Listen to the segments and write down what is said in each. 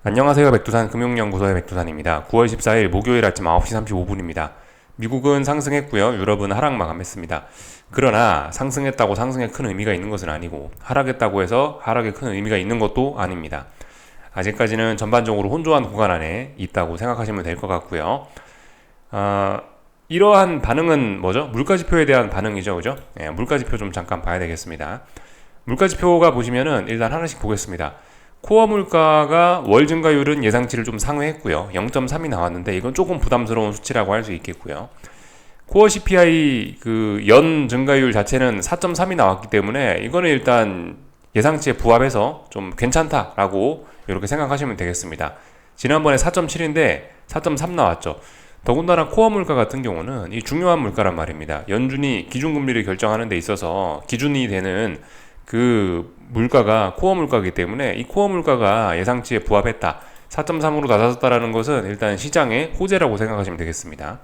안녕하세요. 백두산 금융연구소의 백두산입니다. 9월 14일 목요일 아침 9시 35분입니다. 미국은 상승했고요. 유럽은 하락 마감했습니다. 그러나 상승했다고 상승에 큰 의미가 있는 것은 아니고 하락했다고 해서 하락에 큰 의미가 있는 것도 아닙니다. 아직까지는 전반적으로 혼조한 구간 안에 있다고 생각하시면 될 것 같고요. 이러한 반응은 뭐죠? 물가지표에 대한 반응이죠. 그죠? 물가지표 좀 잠깐 봐야 되겠습니다. 물가지표가 보시면은 일단 하나씩 보겠습니다. 코어 물가가 월 증가율은 예상치를 좀 상회했고요. 0.3이 나왔는데 이건 조금 부담스러운 수치라고 할 수 있겠고요. 코어 CPI 그 연 증가율 자체는 4.3이 나왔기 때문에 이거는 일단 예상치에 부합해서 좀 괜찮다라고 이렇게 생각하시면 되겠습니다. 지난번에 4.7인데 4.3 나왔죠. 더군다나 코어 물가 같은 경우는 이 중요한 물가란 말입니다. 연준이 기준금리를 결정하는 데 있어서 기준이 되는 그 물가가 코어 물가이기 때문에 이 코어 물가가 예상치에 부합했다. 4.3으로 낮아졌다라는 것은 일단 시장의 호재라고 생각하시면 되겠습니다.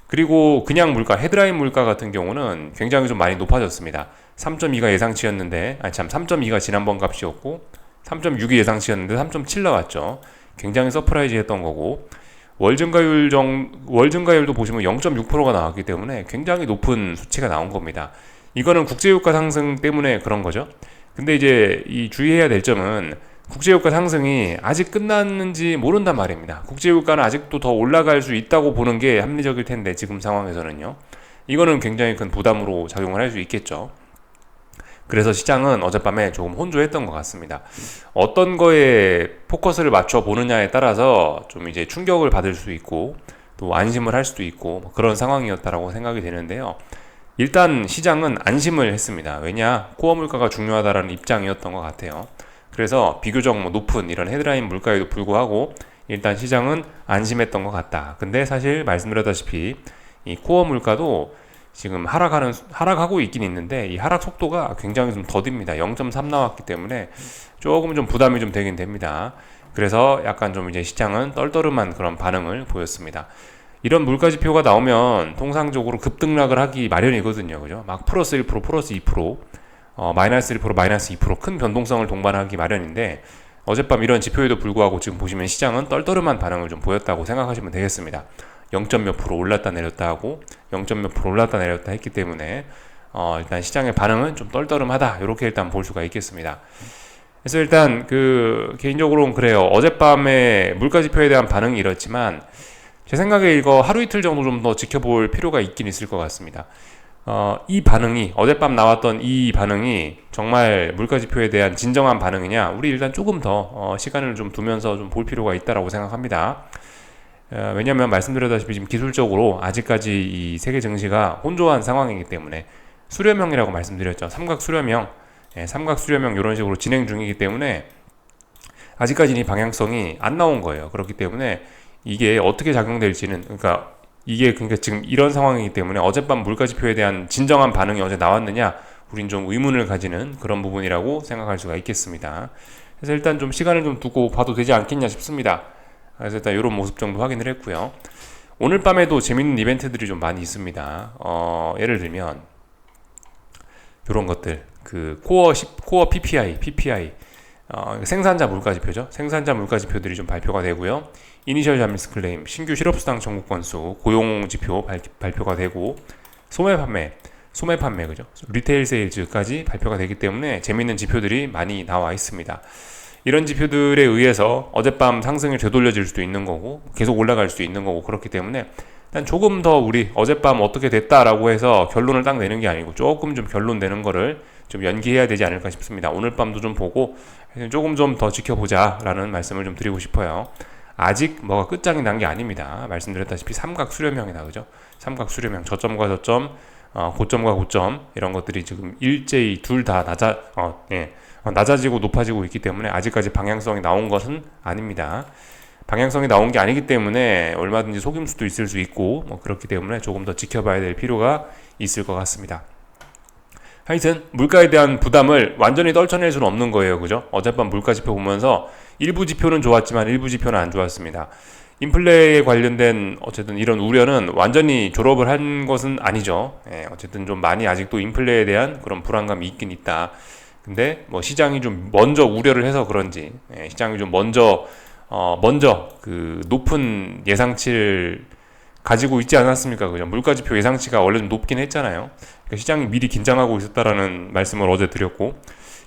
그리고 그냥 물가, 헤드라인 물가 같은 경우는 굉장히 좀 많이 높아졌습니다. 3.2가 예상치였는데, 3.2가 지난번 값이었고, 3.6이 예상치였는데 3.7 나왔죠. 굉장히 서프라이즈 했던 거고, 월 증가율도 보시면 0.6%가 나왔기 때문에 굉장히 높은 수치가 나온 겁니다. 이거는 국제유가 상승 때문에 그런 거죠. 근데 이제 이 주의해야 될 점은 국제유가 상승이 아직 끝났는지 모른단 말입니다. 국제유가는 아직도 더 올라갈 수 있다고 보는 게 합리적일 텐데 지금 상황에서는요. 이거는 굉장히 큰 부담으로 작용을 할 수 있겠죠. 그래서 시장은 어젯밤에 조금 혼조했던 것 같습니다. 어떤 거에 포커스를 맞춰 보느냐에 따라서 좀 이제 충격을 받을 수 있고 또 안심을 할 수도 있고 그런 상황이었다라고 생각이 되는데요. 일단 시장은 안심을 했습니다. 왜냐? 코어 물가가 중요하다라는 입장이었던 것 같아요. 그래서 비교적 높은 이런 헤드라인 물가에도 불구하고 일단 시장은 안심했던 것 같다. 근데 사실 말씀드렸다시피 이 코어 물가도 지금 하락하고 있긴 있는데 이 하락 속도가 굉장히 좀 더딥니다. 0.3 나왔기 때문에 조금 좀 부담이 좀 되긴 됩니다. 그래서 약간 좀 이제 시장은 떨떠름한 그런 반응을 보였습니다. 이런 물가지표가 나오면 통상적으로 급등락을 하기 마련이거든요. 그죠? 막 플러스 1%, 플러스 2%, 마이너스 1%, 마이너스 2%큰 변동성을 동반하기 마련인데 어젯밤 이런 지표에도 불구하고 지금 보시면 시장은 떨떠름한 반응을 좀 보였다고 생각하시면 되겠습니다. 0. 몇 프로 올랐다 내렸다 하고 0. 몇 프로 올랐다 내렸다 했기 때문에 일단 시장의 반응은 좀 떨떠름하다 이렇게 일단 볼 수가 있겠습니다. 그래서 일단 그 개인적으로는 그래요. 어젯밤에 물가지표에 대한 반응이 이렇지만 제 생각에 이거 하루 이틀 정도 좀 더 지켜볼 필요가 있긴 있을 것 같습니다. 이 반응이 어젯밤 나왔던 이 반응이 정말 물가지표에 대한 진정한 반응이냐 우리 일단 조금 더 시간을 좀 두면서 좀 볼 필요가 있다라고 생각합니다. 왜냐하면 말씀드렸다시피 지금 기술적으로 아직까지 이 세계 증시가 혼조한 상황이기 때문에 수렴형이라고 말씀드렸죠. 삼각 수렴형, 삼각 수렴형 이런 식으로 진행 중이기 때문에 아직까지는 이 방향성이 안 나온 거예요. 그렇기 때문에 이게 어떻게 작용될지는 그러니까 지금 이런 상황이기 때문에 어젯밤 물가지표에 대한 진정한 반응이 어제 나왔느냐 우린 좀 의문을 가지는 그런 부분이라고 생각할 수가 있겠습니다. 그래서 일단 좀 시간을 좀 두고 봐도 되지 않겠냐 싶습니다. 그래서 일단 이런 모습 정도 확인을 했고요. 오늘 밤에도 재밌는 이벤트들이 좀 많이 있습니다. 예를 들면 이런 것들 그 코어 PPI 생산자 물가지표죠. 생산자 물가지표들이 좀 발표가 되고요. 이니셜 잠리스 클레임, 신규 실업수당 청구 건수, 고용지표 발표가 되고 소매 판매 그죠? 리테일 세일즈까지 발표가 되기 때문에 재밌는 지표들이 많이 나와 있습니다. 이런 지표들에 의해서 어젯밤 상승이 되돌려질 수도 있는 거고 계속 올라갈 수도 있는 거고 그렇기 때문에 일단 조금 더 우리 어젯밤 어떻게 됐다라고 해서 결론을 딱 내는 게 아니고 조금 좀 결론 내는 거를 좀 연기해야 되지 않을까 싶습니다. 오늘 밤도 좀 보고 조금 좀 더 지켜보자라는 말씀을 좀 드리고 싶어요. 아직 뭐가 끝장이 난 게 아닙니다. 말씀드렸다시피 삼각 수렴형이다 그죠? 삼각 수렴형 저점과 저점, 고점과 고점 이런 것들이 지금 일제히 둘 다 낮아지고 높아지고 있기 때문에 아직까지 방향성이 나온 것은 아닙니다. 방향성이 나온 게 아니기 때문에 얼마든지 속임수도 있을 수 있고 그렇기 때문에 조금 더 지켜봐야 될 필요가 있을 것 같습니다. 하여튼 물가에 대한 부담을 완전히 떨쳐낼 수는 없는 거예요. 그죠? 어젯밤 물가 지표 보면서 일부 지표는 좋았지만 일부 지표는 안 좋았습니다. 인플레에 관련된 어쨌든 이런 우려는 완전히 졸업을 한 것은 아니죠. 어쨌든 좀 많이 아직도 인플레에 대한 그런 불안감이 있긴 있다. 근데 뭐 시장이 좀 먼저 우려를 해서 그런지 시장이 좀 먼저 그 높은 예상치를 가지고 있지 않았습니까? 그죠? 물가지표 예상치가 원래 좀 높긴 했잖아요. 그러니까 시장이 미리 긴장하고 있었다라는 말씀을 어제 드렸고,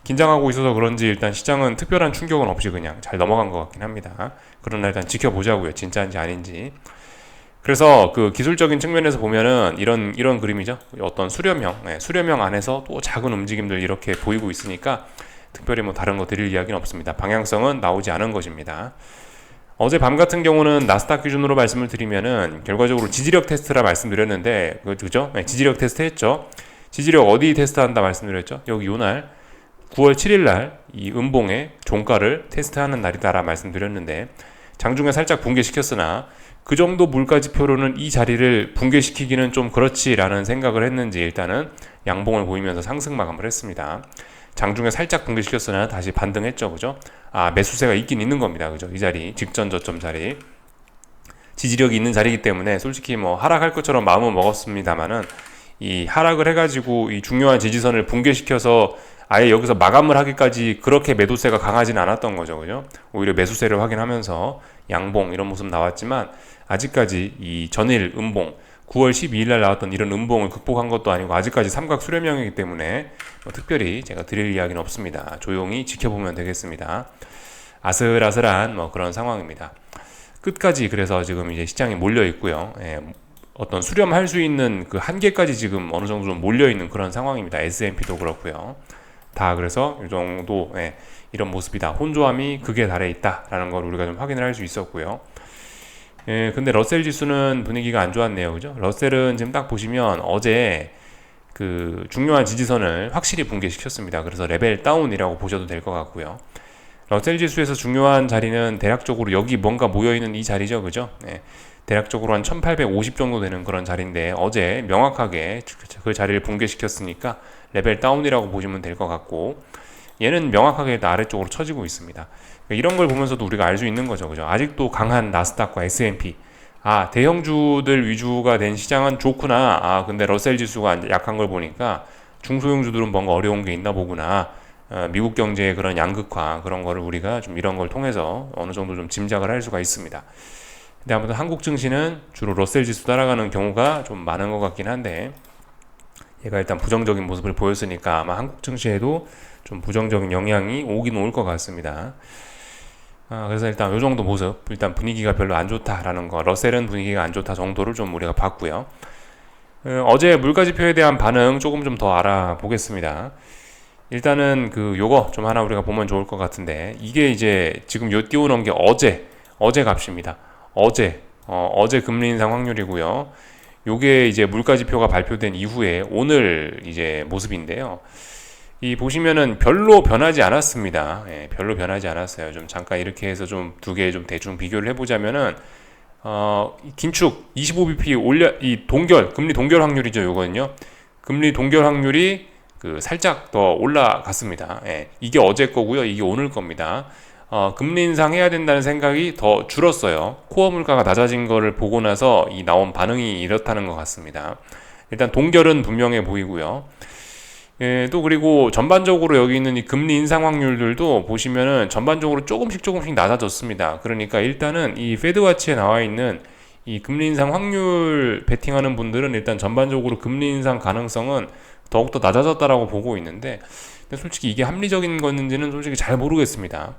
긴장하고 있어서 그런지 일단 시장은 특별한 충격은 없이 그냥 잘 넘어간 것 같긴 합니다. 그러나 일단 지켜보자고요. 진짜인지 아닌지. 그래서 그 기술적인 측면에서 보면은 이런 그림이죠. 어떤 수렴형 안에서 또 작은 움직임들 이렇게 보이고 있으니까 특별히 뭐 다른 거 드릴 이야기는 없습니다. 방향성은 나오지 않은 것입니다. 어제 밤 같은 경우는 나스닥 기준으로 말씀을 드리면은 결과적으로 지지력 테스트라 말씀드렸는데 그죠? 지지력 테스트 했죠. 지지력 어디 테스트한다 말씀드렸죠? 여기 요날 9월 7일 날 이 음봉의 종가를 테스트하는 날이다라 말씀드렸는데 장중에 살짝 붕괴시켰으나 그 정도 물가지표로는 이 자리를 붕괴시키기는 좀 그렇지라는 생각을 했는지 일단은 양봉을 보이면서 상승 마감을 했습니다. 장중에 살짝 붕괴시켰으나 다시 반등했죠, 그죠? 매수세가 있긴 있는 겁니다, 그죠? 이 자리 직전 저점 자리 지지력이 있는 자리이기 때문에 솔직히 뭐 하락할 것처럼 마음은 먹었습니다만은 이 하락을 해가지고 이 중요한 지지선을 붕괴시켜서 아예 여기서 마감을 하기까지 그렇게 매도세가 강하진 않았던 거죠, 그죠? 오히려 매수세를 확인하면서 양봉 이런 모습 나왔지만 아직까지 이 전일 음봉 9월 12일 날 나왔던 이런 음봉을 극복한 것도 아니고 아직까지 삼각 수렴형이기 때문에 뭐 특별히 제가 드릴 이야기는 없습니다. 조용히 지켜보면 되겠습니다. 아슬아슬한 뭐 그런 상황입니다. 끝까지 그래서 지금 이제 시장이 몰려 있고요. 어떤 수렴할 수 있는 그 한계까지 지금 어느 정도 좀 몰려 있는 그런 상황입니다. S&P도 그렇고요. 다 그래서 이 정도 이런 모습이다. 혼조함이 극에 달해 있다라는 걸 우리가 좀 확인을 할 수 있었고요. 근데 러셀 지수는 분위기가 안 좋았네요. 그죠? 러셀은 지금 딱 보시면 어제 그 중요한 지지선을 확실히 붕괴시켰습니다. 그래서 레벨 다운이라고 보셔도 될 것 같고요. 러셀 지수에서 중요한 자리는 대략적으로 여기 뭔가 모여있는 이 자리죠. 그죠? 대략적으로 한 1850 정도 되는 그런 자리인데 어제 명확하게 그 자리를 붕괴시켰으니까 레벨 다운이라고 보시면 될 것 같고 얘는 명확하게 일단 아래쪽으로 쳐지고 있습니다. 이런 걸 보면서도 우리가 알 수 있는 거죠. 그죠? 아직도 강한 나스닥과 S&P 대형주들 위주가 된 시장은 좋구나. 근데 러셀 지수가 약한 걸 보니까 중소형주들은 뭔가 어려운 게 있나 보구나. 미국 경제의 그런 양극화 그런 거를 우리가 좀 이런 걸 통해서 어느 정도 좀 짐작을 할 수가 있습니다. 근데 아무튼 한국 증시는 주로 러셀 지수 따라가는 경우가 좀 많은 것 같긴 한데 얘가 일단 부정적인 모습을 보였으니까 아마 한국 증시에도 좀 부정적인 영향이 오긴 올 것 같습니다. 그래서 일단 이 정도 모습, 일단 분위기가 별로 안 좋다라는 거, 러셀은 분위기가 안 좋다 정도를 좀 우리가 봤고요. 어제 물가지표에 대한 반응 조금 좀 더 알아보겠습니다. 일단은 요거 좀 하나 우리가 보면 좋을 것 같은데 이게 이제 지금 요 띄워놓은 게 어제 값입니다. 어제 금리 인상 확률이고요. 요게 이제 물가지표가 발표된 이후에 오늘 이제 모습인데요. 이 보시면은 별로 변하지 않았습니다. 별로 변하지 않았어요. 좀 잠깐 이렇게 해서 좀 두 개 좀 대충 비교를 해보자면은 긴축 25bp 이 금리 동결 확률이죠. 요거는요. 금리 동결 확률이 살짝 더 올라갔습니다. 이게 어제 거고요. 이게 오늘 겁니다. 금리 인상 해야 된다는 생각이 더 줄었어요. 코어 물가가 낮아진 거를 보고 나서 이 나온 반응이 이렇다는 것 같습니다. 일단 동결은 분명해 보이고요. 또 그리고 전반적으로 여기 있는 이 금리 인상 확률들도 보시면은 전반적으로 조금씩 낮아졌습니다. 그러니까 일단은 이 페드와치에 나와 있는 이 금리 인상 확률 베팅하는 분들은 일단 전반적으로 금리 인상 가능성은 더욱더 낮아졌다라고 보고 있는데 근데 솔직히 이게 합리적인 건지는 솔직히 잘 모르겠습니다.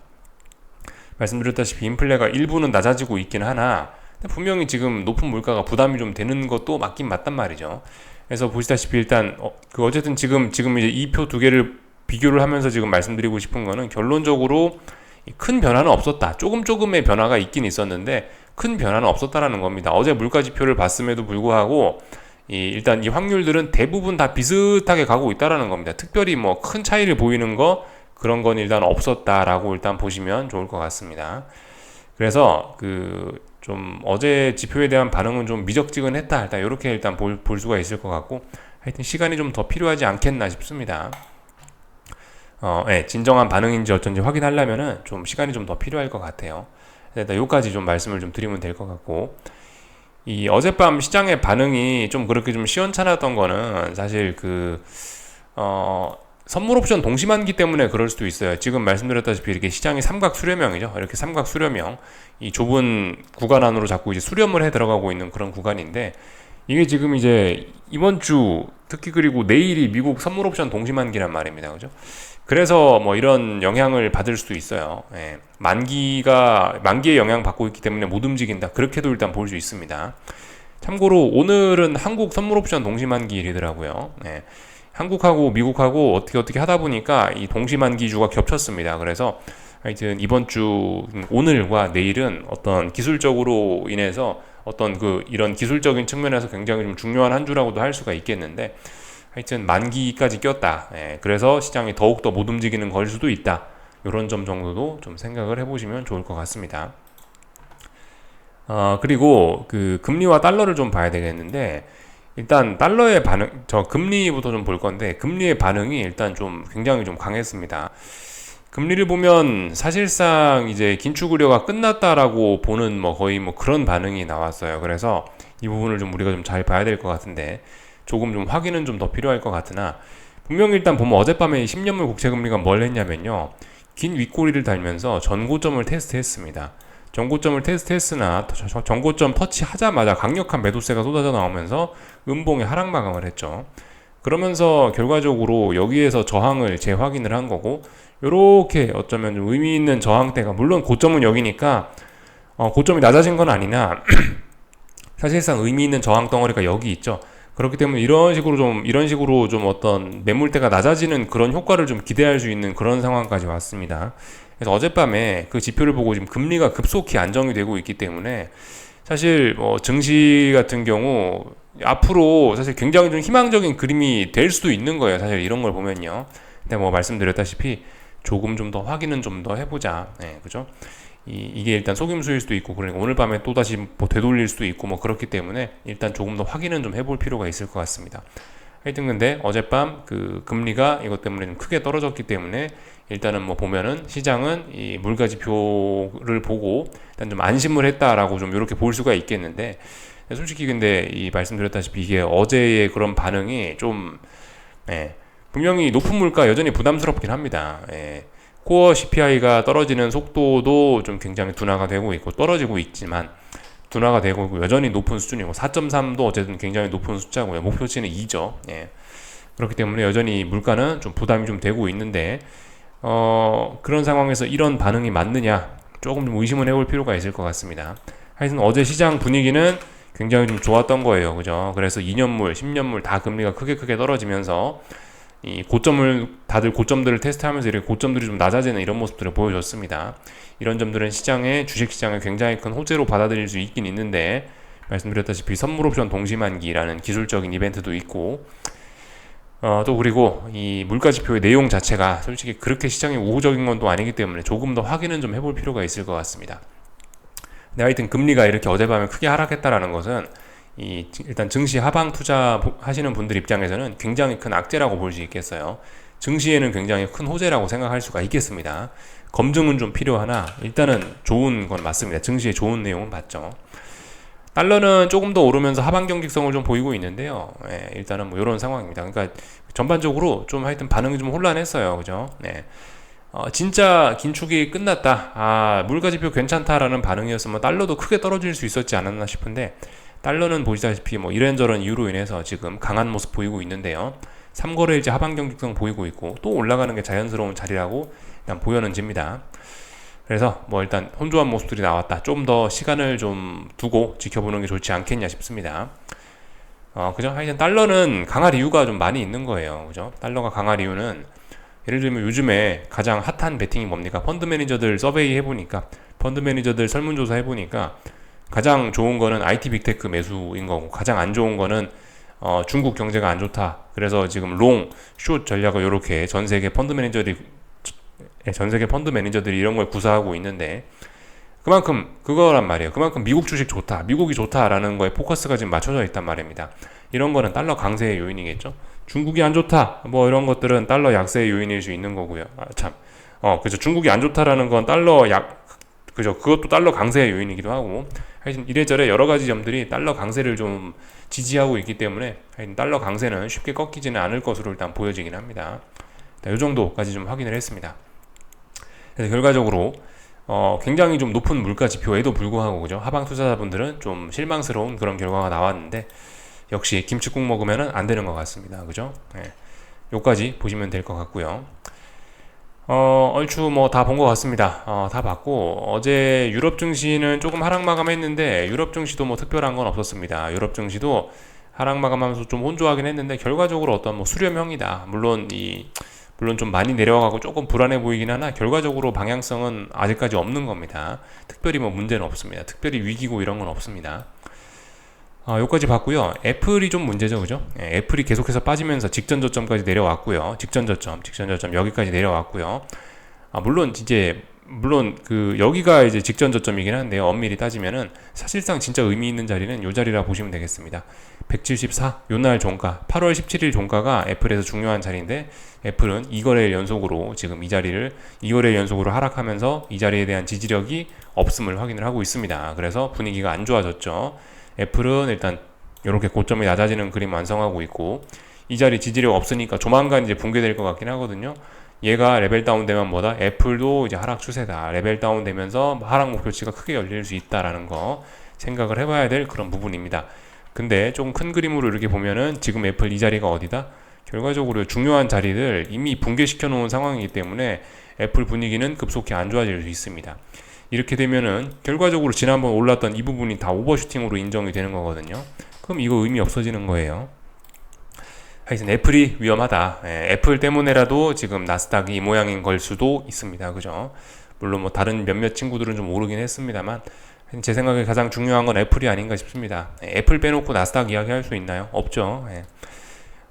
말씀드렸다시피 인플레가 일부는 낮아지고 있긴 하나 분명히 지금 높은 물가가 부담이 좀 되는 것도 맞긴 맞단 말이죠. 그래서 보시다시피 일단 어쨌든 지금 이제 이 표 두 개를 비교를 하면서 지금 말씀드리고 싶은 거는 결론적으로 큰 변화는 없었다. 조금의 변화가 있긴 있었는데 큰 변화는 없었다라는 겁니다. 어제 물가 지표를 봤음에도 불구하고 일단 이 확률들은 대부분 다 비슷하게 가고 있다라는 겁니다. 특별히 뭐 큰 차이를 보이는 거 그런 건 일단 없었다라고 일단 보시면 좋을 것 같습니다. 그래서 좀 어제 지표에 대한 반응은 좀 미적지근했다. 일단 이렇게 일단 볼 수가 있을 것 같고 하여튼 시간이 좀 더 필요하지 않겠나 싶습니다. 진정한 반응인지 어쩐지 확인하려면은 좀 시간이 좀 더 필요할 것 같아요. 일단 여기까지 좀 말씀을 좀 드리면 될 것 같고 이 어젯밤 시장의 반응이 좀 그렇게 좀 시원찮았던 거는 사실 선물 옵션 동시만기 때문에 그럴 수도 있어요. 지금 말씀드렸다시피 이렇게 시장이 삼각 수렴형이죠. 이렇게 삼각 수렴형, 이 좁은 구간 안으로 자꾸 이제 수렴을 해 들어가고 있는 그런 구간인데, 이게 지금 이제 이번 주 특히 그리고 내일이 미국 선물 옵션 동시만기란 말입니다. 그죠? 그래서 뭐 이런 영향을 받을 수도 있어요. 예. 만기에 영향 받고 있기 때문에 못 움직인다. 그렇게도 일단 볼 수 있습니다. 참고로 오늘은 한국 선물 옵션 동시만기일이더라고요. 예. 한국하고 미국하고 어떻게 하다 보니까 이 동시만기주가 겹쳤습니다. 그래서 하여튼 이번 주 오늘과 내일은 어떤 기술적으로 인해서 어떤 이런 기술적인 측면에서 굉장히 좀 중요한 한 주라고도 할 수가 있겠는데, 하여튼 만기까지 꼈다. 예, 그래서 시장이 더욱더 못 움직이는 걸 수도 있다. 이런 점 정도도 좀 생각을 해보시면 좋을 것 같습니다. 그리고 그 금리와 달러를 좀 봐야 되겠는데, 일단 달러의 반응, 저 금리부터 좀 볼 건데, 금리의 반응이 일단 좀 굉장히 좀 강했습니다. 금리를 보면 사실상 이제 긴축 우려가 끝났다라고 보는 뭐 거의 뭐 그런 반응이 나왔어요. 그래서 이 부분을 좀 우리가 좀 잘 봐야 될 것 같은데, 조금 좀 확인은 좀 더 필요할 것 같으나, 분명히 일단 보면 어젯밤에 10년물 국채금리가 뭘 했냐면요, 긴 윗꼬리를 달면서 전고점을 테스트했습니다. 전고점을 테스트했으나 전고점 터치하자마자 강력한 매도세가 쏟아져 나오면서 음봉의 하락 마감을 했죠. 그러면서 결과적으로 여기에서 저항을 재확인을 한 거고, 요렇게 어쩌면 좀 의미 있는 저항대가, 물론 고점은 여기니까 고점이 낮아진 건 아니나 사실상 의미 있는 저항 덩어리가 여기 있죠. 그렇기 때문에 이런 식으로 좀 어떤 매물대가 낮아지는 그런 효과를 좀 기대할 수 있는 그런 상황까지 왔습니다. 그래서 어젯밤에 그 지표를 보고 지금 금리가 급속히 안정이 되고 있기 때문에 사실 뭐 증시 같은 경우 앞으로 사실 굉장히 좀 희망적인 그림이 될 수도 있는 거예요. 사실 이런 걸 보면요. 근데 뭐 말씀드렸다시피 조금 좀 더 확인은 좀 더 해보자. 네, 그죠? 이게 일단 속임수일 수도 있고, 그러니까 오늘 밤에 또다시 뭐 되돌릴 수도 있고 뭐 그렇기 때문에 일단 조금 더 확인은 좀 해볼 필요가 있을 것 같습니다. 하여튼 근데 어젯밤 그 금리가 이것 때문에 좀 크게 떨어졌기 때문에 일단은 뭐 보면은 시장은 이 물가지표를 보고 일단 좀 안심을 했다라고 좀 이렇게 볼 수가 있겠는데, 솔직히 근데 이 말씀드렸다시피 이게 어제의 그런 반응이 좀 분명히 높은 물가 여전히 부담스럽긴 합니다. 코어 CPI가 떨어지는 속도도 좀 굉장히 둔화가 되고 있고, 떨어지고 있지만 둔화가 되고 있고, 여전히 높은 수준이고 4.3도 어쨌든 굉장히 높은 숫자고요. 목표치는 2죠. 그렇기 때문에 여전히 물가는 좀 부담이 좀 되고 있는데, 그런 상황에서 이런 반응이 맞느냐 조금 좀 의심을 해볼 필요가 있을 것 같습니다. 하여튼 어제 시장 분위기는 굉장히 좀 좋았던 거예요. 그죠? 그래서 2년물, 10년물 다 금리가 크게 떨어지면서 이 다들 고점들을 테스트하면서 이렇게 고점들이 좀 낮아지는 이런 모습들을 보여줬습니다. 이런 점들은 주식시장을 굉장히 큰 호재로 받아들일 수 있긴 있는데, 말씀드렸다시피 선물옵션 동시만기라는 기술적인 이벤트도 있고, 또 그리고 이 물가지표의 내용 자체가 솔직히 그렇게 시장이 우호적인 건 또 아니기 때문에 조금 더 확인은 좀 해볼 필요가 있을 것 같습니다. 근데 하여튼 금리가 이렇게 어젯밤에 크게 하락했다라는 것은 일단 증시 하방 투자 하시는 분들 입장에서는 굉장히 큰 악재라고 볼 수 있겠어요. 증시에는 굉장히 큰 호재라고 생각할 수가 있겠습니다. 검증은 좀 필요하나 일단은 좋은 건 맞습니다. 증시에 좋은 내용은 맞죠. 달러는 조금 더 오르면서 하방 경직성을 좀 보이고 있는데요. 일단은 뭐 이런 상황입니다. 그러니까 전반적으로 좀 하여튼 반응이 좀 혼란했어요. 그죠? 진짜 긴축이 끝났다. 물가지표 괜찮다라는 반응이었으면 달러도 크게 떨어질 수 있었지 않았나 싶은데, 달러는 보시다시피 뭐 이런저런 이유로 인해서 지금 강한 모습 보이고 있는데요. 3거래일째 하방 경직성 보이고 있고, 또 올라가는 게 자연스러운 자리라고 일단 보여는집니다. 그래서 뭐 일단 혼조한 모습들이 나왔다. 좀 더 시간을 좀 두고 지켜보는 게 좋지 않겠냐 싶습니다. 그죠? 하여튼 달러는 강할 이유가 좀 많이 있는 거예요. 그죠? 달러가 강할 이유는 예를 들면 요즘에 가장 핫한 베팅이 뭡니까? 펀드 매니저들 서베이 해보니까, 펀드 매니저들 설문조사 해보니까 가장 좋은 거는 IT 빅테크 매수인 거고, 가장 안 좋은 거는 중국 경제가 안 좋다. 그래서 지금 롱, 숏 전략을 이렇게 전 세계 펀드 매니저들이 이런 걸 구사하고 있는데, 그만큼 그거란 말이에요. 그만큼 미국 주식 좋다, 미국이 좋다라는 거에 포커스가 지금 맞춰져 있단 말입니다. 이런 거는 달러 강세의 요인이겠죠. 중국이 안 좋다, 뭐 이런 것들은 달러 약세의 요인일 수 있는 거고요. 그죠. 중국이 안 좋다라는 건 그죠. 그것도 달러 강세의 요인이기도 하고, 하여튼 이래저래 여러 가지 점들이 달러 강세를 좀 지지하고 있기 때문에 하여튼 달러 강세는 쉽게 꺾이지는 않을 것으로 일단 보여지긴 합니다. 이 정도까지 좀 확인을 했습니다. 그래서 결과적으로 굉장히 좀 높은 물가 지표에도 불구하고 그죠? 하방 투자자분들은 좀 실망스러운 그런 결과가 나왔는데 역시 김치국 먹으면은 안 되는 것 같습니다. 그죠? 예. 요까지 보시면 될 것 같고요. 얼추 뭐 다 본 것 같습니다. 다 봤고 어제 유럽 증시는 조금 하락 마감했는데 유럽 증시도 뭐 특별한 건 없었습니다. 유럽 증시도 하락 마감하면서 좀 혼조하긴 했는데 결과적으로 어떤 뭐 수렴형이다. 물론 좀 많이 내려가고 조금 불안해 보이긴 하나 결과적으로 방향성은 아직까지 없는 겁니다. 특별히 뭐 문제는 없습니다. 특별히 위기고 이런 건 없습니다. 여기까지 봤고요. 애플이 좀 문제죠, 그죠? 예, 애플이 계속해서 빠지면서 직전 저점까지 내려왔고요. 직전 저점 여기까지 내려왔고요. 물론 그 여기가 이제 직전 저점이긴 한데요. 엄밀히 따지면은 사실상 진짜 의미 있는 자리는 요 자리라 보시면 되겠습니다. 174 요날 종가 8월 17일 종가가 애플에서 중요한 자리인데 애플은 2거래일 연속으로 지금 이 자리를 2거래일 연속으로 하락하면서 이 자리에 대한 지지력이 없음을 확인을 하고 있습니다. 그래서 분위기가 안 좋아졌죠. 애플은 일단 이렇게 고점이 낮아지는 그림 완성하고 있고 이 자리 지지력 없으니까 조만간 이제 붕괴될 것 같긴 하거든요. 얘가 레벨 다운 되면 뭐다? 애플도 이제 하락 추세다. 레벨 다운 되면서 하락 목표치가 크게 열릴 수 있다라는 거 생각을 해봐야 될 그런 부분입니다. 근데 좀 큰 그림으로 이렇게 보면은 지금 애플 이 자리가 어디다? 결과적으로 중요한 자리를 이미 붕괴시켜 놓은 상황이기 때문에 애플 분위기는 급속히 안 좋아질 수 있습니다. 이렇게 되면은 결과적으로 지난번 올랐던 이 부분이 다 오버슈팅으로 인정이 되는 거거든요. 그럼 이거 의미 없어지는 거예요. 하여튼 애플이 위험하다. 애플 때문에라도 지금 나스닥이 이 모양인 걸 수도 있습니다. 그죠? 물론 뭐 다른 몇몇 친구들은 좀 오르긴 했습니다만 제 생각에 가장 중요한 건 애플이 아닌가 싶습니다. 애플 빼놓고 나스닥 이야기할 수 있나요? 없죠.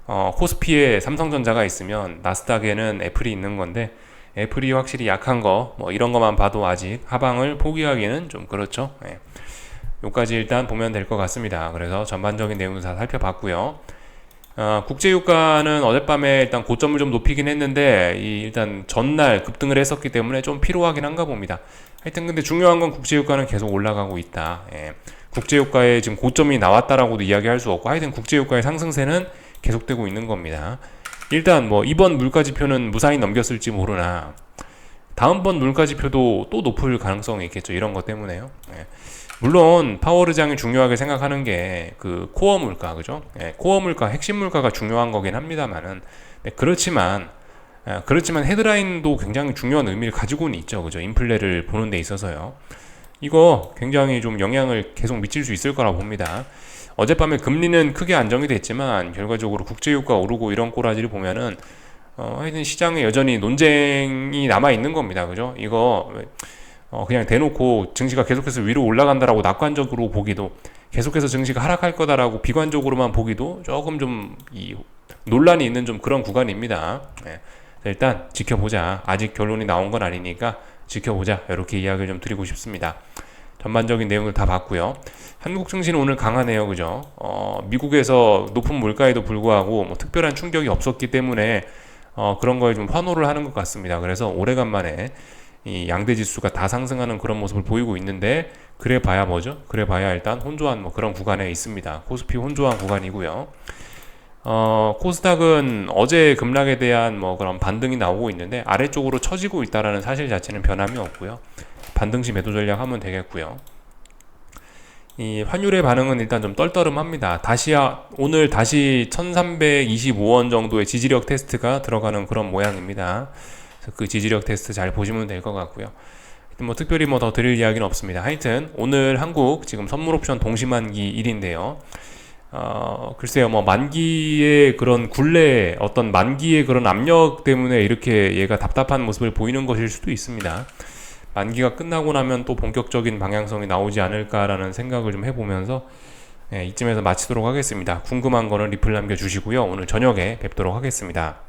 코스피에 삼성전자가 있으면 나스닥에는 애플이 있는 건데 애플이 확실히 약한 거 뭐 이런 것만 봐도 아직 하방을 포기하기는 좀 그렇죠. 요까지 일단 보면 될 것 같습니다. 그래서 전반적인 내용도 다 살펴봤고요. 국제유가는 어젯밤에 일단 고점을 좀 높이긴 했는데 일단 전날 급등을 했었기 때문에 좀 피로하긴 한가 봅니다. 하여튼 근데 중요한 건 국제유가는 계속 올라가고 있다. 국제유가에 지금 고점이 나왔다라고도 이야기할 수 없고 하여튼 국제유가의 상승세는 계속되고 있는 겁니다. 일단 뭐 이번 물가지표는 무사히 넘겼을지 모르나 다음번 물가지표도 또 높을 가능성이 있겠죠. 이런 것 때문에요. 물론 파월 의장이 중요하게 생각하는 게 그 코어 물가, 그죠? 코어 물가, 핵심 물가가 중요한 거긴 합니다만은 그렇지만 헤드라인도 굉장히 중요한 의미를 가지고는 있죠, 그죠? 인플레를 보는 데 있어서요. 이거 굉장히 좀 영향을 계속 미칠 수 있을 거라고 봅니다. 어젯밤에 금리는 크게 안정이 됐지만 결과적으로 국제유가 오르고 이런 꼬라지를 보면은 하여튼 시장에 여전히 논쟁이 남아 있는 겁니다, 그죠? 이거 그냥 대놓고 증시가 계속해서 위로 올라간다라고 낙관적으로 보기도 계속해서 증시가 하락할 거다라고 비관적으로만 보기도 조금 좀 논란이 있는 좀 그런 구간입니다. 일단 지켜보자. 아직 결론이 나온 건 아니니까 지켜보자. 이렇게 이야기를 좀 드리고 싶습니다. 전반적인 내용을 다 봤고요. 한국 증시는 오늘 강하네요, 그죠? 미국에서 높은 물가에도 불구하고 뭐 특별한 충격이 없었기 때문에 그런 거에 좀 환호를 하는 것 같습니다. 그래서 오래간만에 이 양대 지수가 다 상승하는 그런 모습을 보이고 있는데 그래 봐야 뭐죠? 그래 봐야 일단 혼조한 뭐 그런 구간에 있습니다. 코스피 혼조한 구간이고요. 코스닥은 어제 급락에 대한 뭐 그런 반등이 나오고 있는데 아래쪽으로 처지고 있다라는 사실 자체는 변함이 없고요. 반등시 매도 전략 하면 되겠고요. 이 환율의 반응은 일단 좀 떨떠름합니다. 오늘 다시 1325원 정도의 지지력 테스트가 들어가는 그런 모양입니다. 그 지지력 테스트 잘 보시면 될 것 같고요. 뭐 특별히 뭐 더 드릴 이야기는 없습니다. 하여튼 오늘 한국 지금 선물 옵션 동시만기 일인데요. 글쎄요, 뭐 만기의 그런 굴레, 어떤 만기의 그런 압력 때문에 이렇게 얘가 답답한 모습을 보이는 것일 수도 있습니다. 만기가 끝나고 나면 또 본격적인 방향성이 나오지 않을까라는 생각을 좀 해보면서 이쯤에서 마치도록 하겠습니다. 궁금한 거는 리플 남겨주시고요. 오늘 저녁에 뵙도록 하겠습니다.